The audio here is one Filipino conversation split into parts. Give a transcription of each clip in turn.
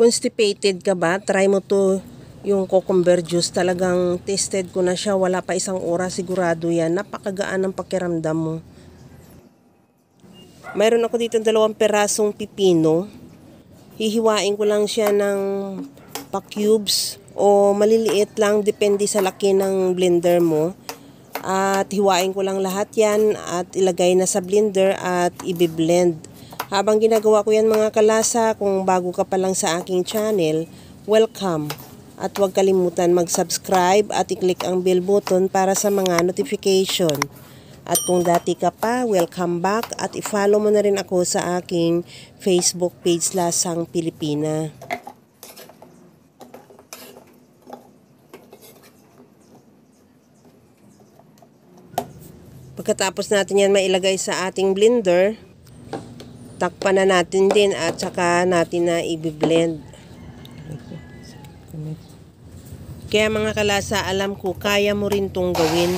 Constipated ka ba? Try mo to, yung cucumber juice. Talagang tasted ko na siya. Wala pa isang oras, sigurado yan. Napakagaan ng pakiramdam mo. Mayroon ako dito 2 perasong pipino. Hihiwain ko lang siya ng pa-cubes o maliliit lang, depende sa laki ng blender mo. At hiwain ko lang lahat yan at ilagay na sa blender at i-blend. Habang ginagawa ko yan mga kalasa, kung bago ka pa lang sa aking channel, welcome. At huwag kalimutan mag-subscribe at i-click ang bell button para sa mga notification. At kung dati ka pa, welcome back at i-follow mo na rin ako sa aking Facebook page Lasang Pilipina. Pagkatapos natin yan mailagay sa ating blender, takpan na natin din at saka natin na i-blend. Kaya mga kalasa, alam ko kaya mo rin tong gawin.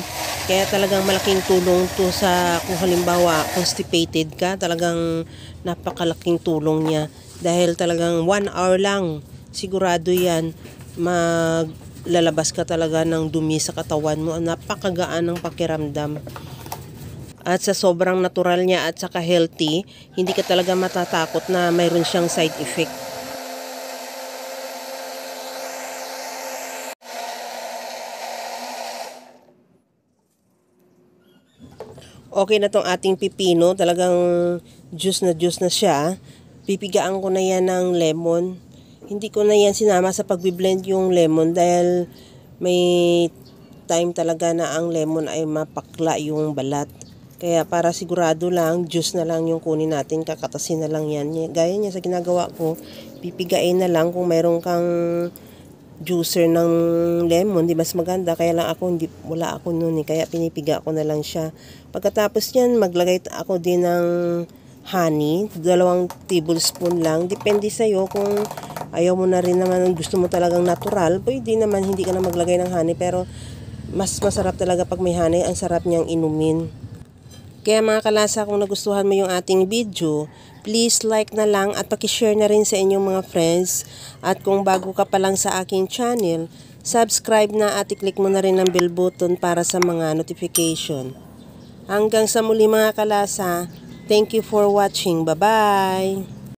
Kaya talagang malaking tulong to sa kung halimbawa constipated ka, talagang napakalaking tulong niya. Dahil talagang 1 hour lang, sigurado yan, maglalabas ka talaga ng dumi sa katawan mo. Napakagaan ng pakiramdam. At sa sobrang natural niya at saka healthy, hindi ka talaga matatakot na mayroon siyang side effect. Okay na tong ating pipino, talagang juice na siya. Pipigaan ko na yan ng lemon. Hindi ko na yan sinama sa pagbiblend yung lemon dahil may time talaga na ang lemon ay mapakla yung balat. Kaya para sigurado lang, juice na lang yung kunin natin, kakatasin na lang yan. Gaya niya sa ginagawa ko, pipigain na lang kung mayroon kang juicer ng lemon, di mas maganda. Kaya lang ako, wala ako noon kaya pinipiga ko na lang siya. Pagkatapos yan, maglagay ako din ng honey, 2 tablespoon lang. Depende sa'yo kung ayaw mo na rin naman, gusto mo talagang natural, pwede naman hindi ka na maglagay ng honey. Pero mas masarap talaga pag may honey, ang sarap niyang inumin. Kaya mga kalasa, kung nagustuhan mo yung ating video, please like na lang at pakishare na rin sa inyong mga friends. At kung bago ka pa lang sa aking channel, subscribe na at i-click mo na rin ang bell button para sa mga notification. Hanggang sa muli mga kalasa, thank you for watching. Bye-bye!